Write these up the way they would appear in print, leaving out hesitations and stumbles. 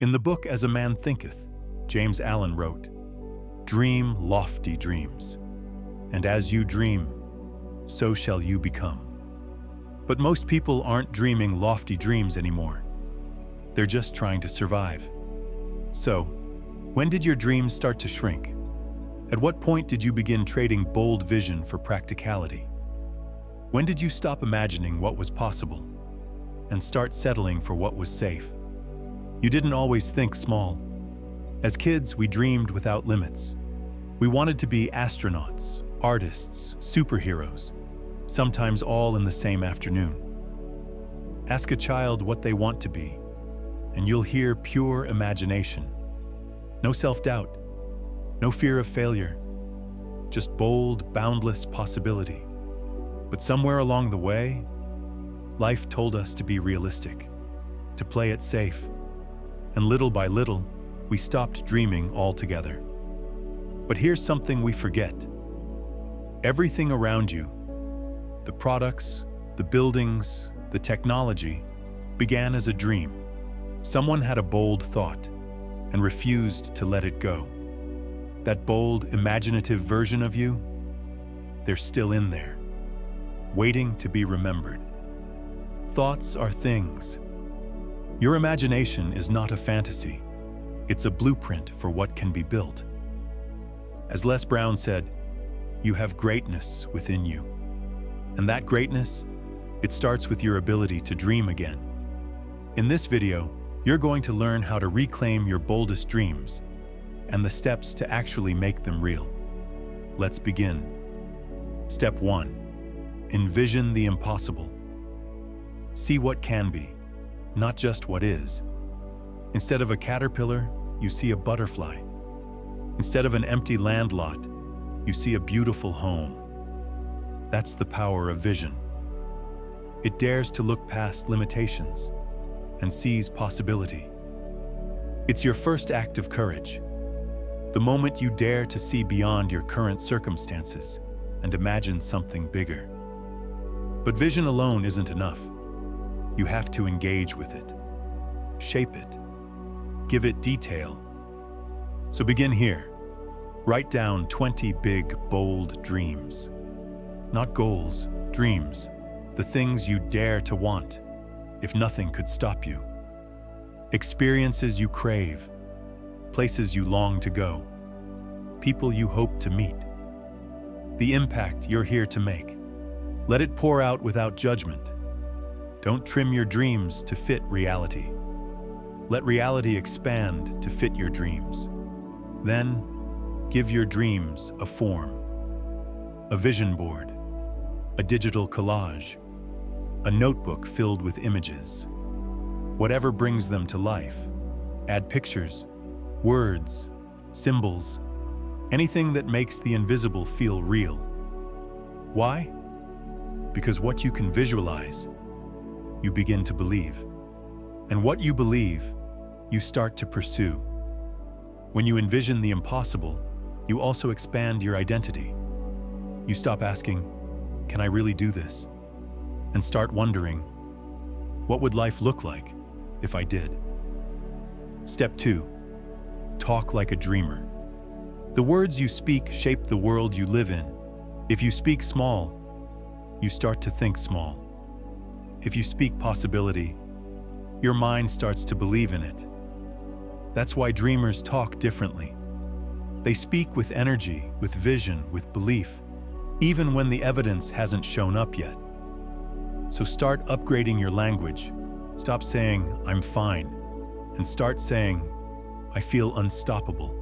In the book As a Man Thinketh, James Allen wrote, "Dream lofty dreams, and as you dream, so shall you become." But most people aren't dreaming lofty dreams anymore. They're just trying to survive. So, when did your dreams start to shrink? At what point did you begin trading bold vision for practicality? When did you stop imagining what was possible and start settling for what was safe? You didn't always think small. As kids, we dreamed without limits. We wanted to be astronauts, artists, superheroes, sometimes all in the same afternoon. Ask a child what they want to be, and you'll hear pure imagination. No self-doubt, no fear of failure, just bold, boundless possibility. But somewhere along the way, life told us to be realistic, to play it safe, and little by little, we stopped dreaming altogether. But here's something we forget. Everything around you, the products, the buildings, the technology, began as a dream. Someone had a bold thought and refused to let it go. That bold, imaginative version of you, they're still in there, waiting to be remembered. Thoughts are things. Your imagination is not a fantasy. It's a blueprint for what can be built. As Les Brown said, you have greatness within you. And that greatness, it starts with your ability to dream again. In this video, you're going to learn how to reclaim your boldest dreams and the steps to actually make them real. Let's begin. Step 1. Envision the impossible. See what can be, not just what is. Instead of a caterpillar, you see a butterfly. Instead of an empty land lot, you see a beautiful home. That's the power of vision. It dares to look past limitations and sees possibility. It's your first act of courage, the moment you dare to see beyond your current circumstances and imagine something bigger. But vision alone isn't enough. You have to engage with it, shape it, give it detail. So begin here. Write down 20 big, bold dreams. Not goals, dreams. The things you dare to want, if nothing could stop you. Experiences you crave, places you long to go, people you hope to meet. The impact you're here to make. Let it pour out without judgment. Don't trim your dreams to fit reality. Let reality expand to fit your dreams. Then, give your dreams a form. A vision board, a digital collage, a notebook filled with images. Whatever brings them to life. Add pictures, words, symbols, anything that makes the invisible feel real. Why? Because what you can visualize, you begin to believe. And what you believe, you start to pursue. When you envision the impossible, you also expand your identity. You stop asking, "Can I really do this?" and start wondering, "What would life look like if I did?" Step 2. Talk like a dreamer. The words you speak shape the world you live in. If you speak small, you start to think small. If you speak possibility, your mind starts to believe in it. That's why dreamers talk differently. They speak with energy, with vision, with belief, even when the evidence hasn't shown up yet. So start upgrading your language. Stop saying, "I'm fine," and start saying, "I feel unstoppable."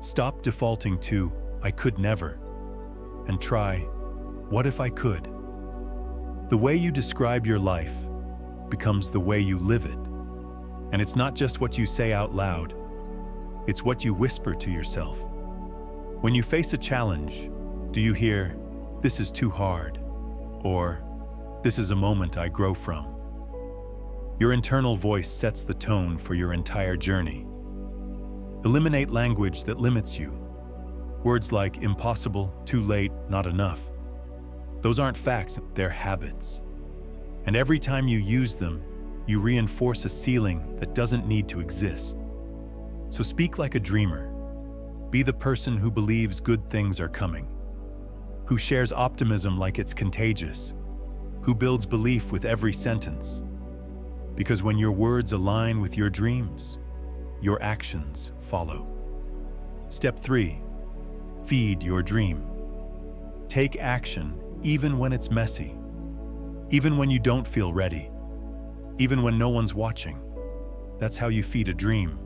Stop defaulting to, "I could never," and try, "What if I could?" The way you describe your life becomes the way you live it. And it's not just what you say out loud, it's what you whisper to yourself. When you face a challenge, do you hear, "This is too hard," or "This is a moment I grow from"? Your internal voice sets the tone for your entire journey. Eliminate language that limits you. Words like impossible, too late, not enough. Those aren't facts, they're habits. And every time you use them, you reinforce a ceiling that doesn't need to exist. So speak like a dreamer. Be the person who believes good things are coming, who shares optimism like it's contagious, who builds belief with every sentence. Because when your words align with your dreams, your actions follow. Step 3. Feed your dream. Take action even when it's messy, even when you don't feel ready, even when no one's watching. That's how you feed a dream.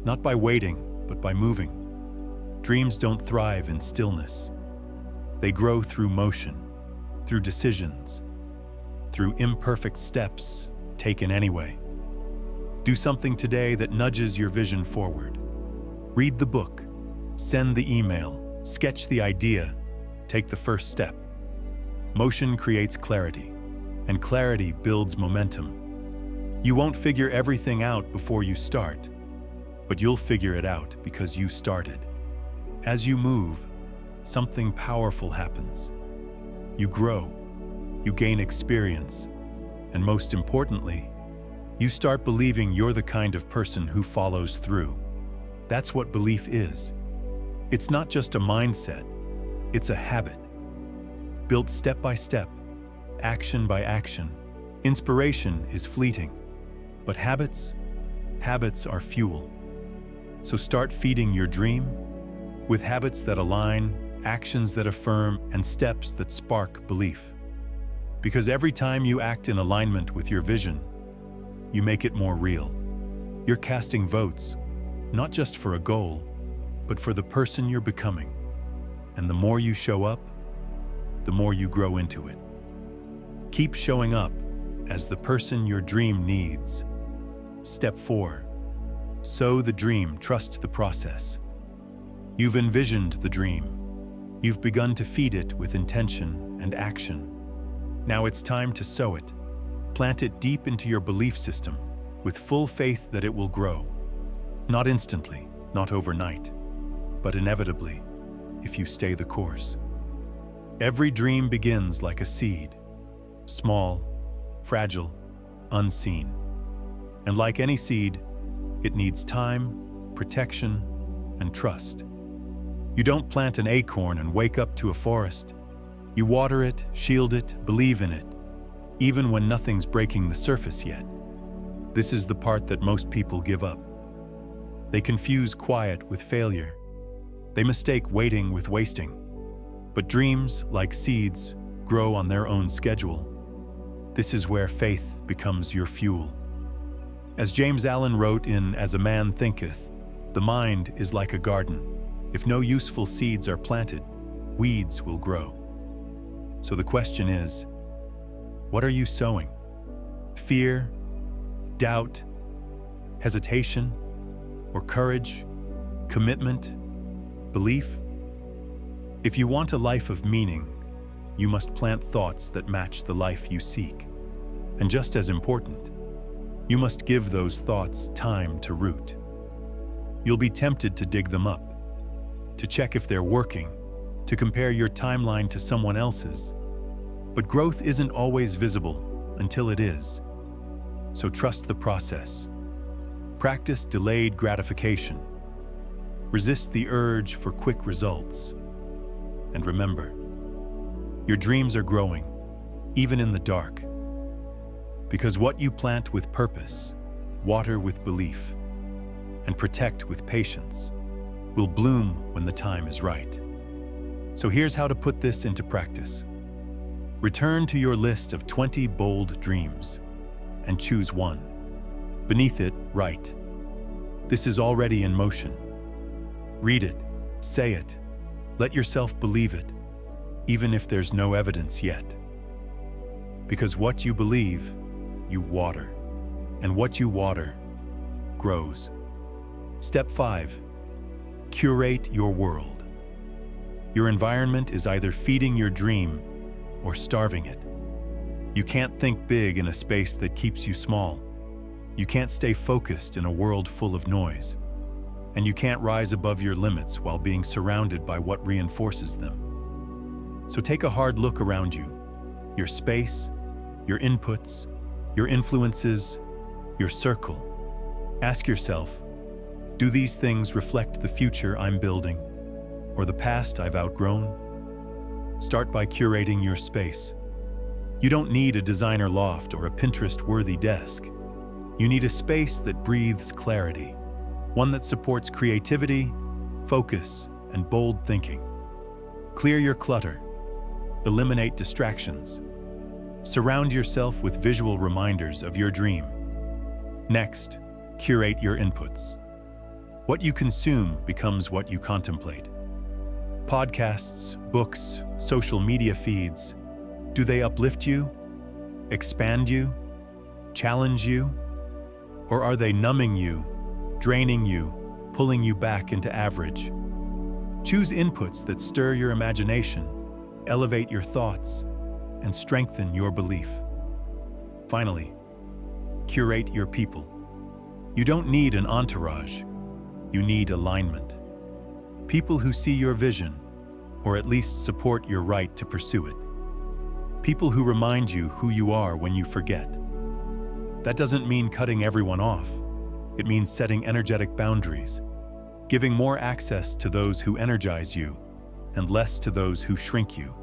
Not by waiting, but by moving. Dreams don't thrive in stillness. They grow through motion, through decisions, through imperfect steps taken anyway. Do something today that nudges your vision forward. Read the book, send the email, sketch the idea, take the first step. Motion creates clarity, and clarity builds momentum. You won't figure everything out before you start, but you'll figure it out because you started. As you move, something powerful happens. You grow, you gain experience, and most importantly, you start believing you're the kind of person who follows through. That's what belief is. It's not just a mindset, it's a habit. Built step by step, action by action. Inspiration is fleeting, but habits are fuel. So start feeding your dream with habits that align, actions that affirm, and steps that spark belief. Because every time you act in alignment with your vision, you make it more real. You're casting votes, not just for a goal, but for the person you're becoming. And the more you show up, the more you grow into it. Keep showing up as the person your dream needs. Step 4. Sow the dream, trust the process. You've envisioned the dream. You've begun to feed it with intention and action. Now it's time to sow it. Plant it deep into your belief system with full faith that it will grow. Not instantly, not overnight, but inevitably, if you stay the course. Every dream begins like a seed, small, fragile, unseen. And like any seed, it needs time, protection, and trust. You don't plant an acorn and wake up to a forest. You water it, shield it, believe in it, even when nothing's breaking the surface yet. This is the part that most people give up. They confuse quiet with failure. They mistake waiting with wasting. But dreams, like seeds, grow on their own schedule. This is where faith becomes your fuel. As James Allen wrote in As a Man Thinketh, the mind is like a garden. If no useful seeds are planted, weeds will grow. So the question is, what are you sowing? Fear, doubt, hesitation, or courage, commitment, belief? If you want a life of meaning, you must plant thoughts that match the life you seek. And just as important, you must give those thoughts time to root. You'll be tempted to dig them up, to check if they're working, to compare your timeline to someone else's. But growth isn't always visible until it is. So trust the process. Practice delayed gratification. Resist the urge for quick results. And remember, your dreams are growing, even in the dark. Because what you plant with purpose, water with belief, and protect with patience will bloom when the time is right. So here's how to put this into practice. Return to your list of 20 bold dreams and choose one. Beneath it, write, "This is already in motion." Read it, say it, let yourself believe it, even if there's no evidence yet. Because what you believe, you water, and what you water grows. Step 5. Curate your world. Your environment is either feeding your dream or starving it. You can't think big in a space that keeps you small. You can't stay focused in a world full of noise. And you can't rise above your limits while being surrounded by what reinforces them. So take a hard look around you. Your space, your inputs, your influences, your circle. Ask yourself, do these things reflect the future I'm building or the past I've outgrown? Start by curating your space. You don't need a designer loft or a Pinterest-worthy desk. You need a space that breathes clarity, one that supports creativity, focus, and bold thinking. Clear your clutter. Eliminate distractions. Surround yourself with visual reminders of your dream. Next, curate your inputs. What you consume becomes what you contemplate. Podcasts, books, social media feeds, do they uplift you, expand you, challenge you? Or are they numbing you, draining you, pulling you back into average? Choose inputs that stir your imagination, elevate your thoughts, and strengthen your belief. Finally, curate your people. You don't need an entourage. You need alignment. People who see your vision, or at least support your right to pursue it. People who remind you who you are when you forget. That doesn't mean cutting everyone off. It means setting energetic boundaries, giving more access to those who energize you and less to those who shrink you.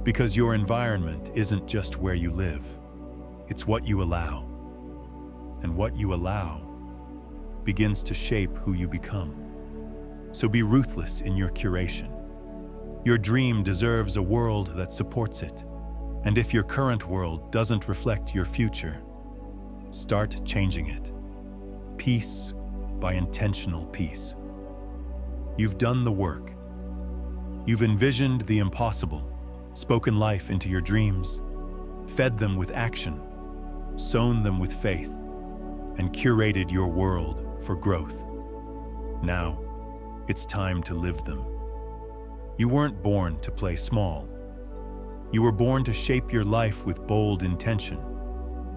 Because your environment isn't just where you live, it's what you allow. And what you allow begins to shape who you become. So be ruthless in your curation. Your dream deserves a world that supports it. And if your current world doesn't reflect your future, start changing it. Piece by intentional piece. You've done the work. You've envisioned the impossible, spoken life into your dreams, fed them with action, sown them with faith, and curated your world for growth. Now, it's time to live them. You weren't born to play small. You were born to shape your life with bold intention,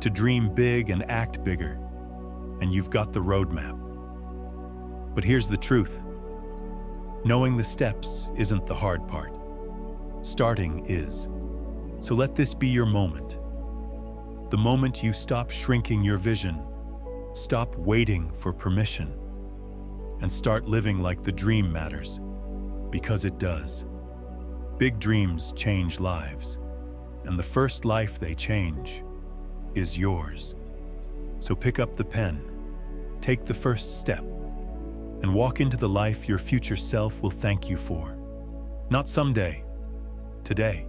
to dream big and act bigger, and you've got the roadmap. But here's the truth. Knowing the steps isn't the hard part. Starting is. So let this be your moment. The moment you stop shrinking your vision, stop waiting for permission, and start living like the dream matters, because it does. Big dreams change lives, and the first life they change is yours. So pick up the pen, take the first step, and walk into the life your future self will thank you for. Not someday, today.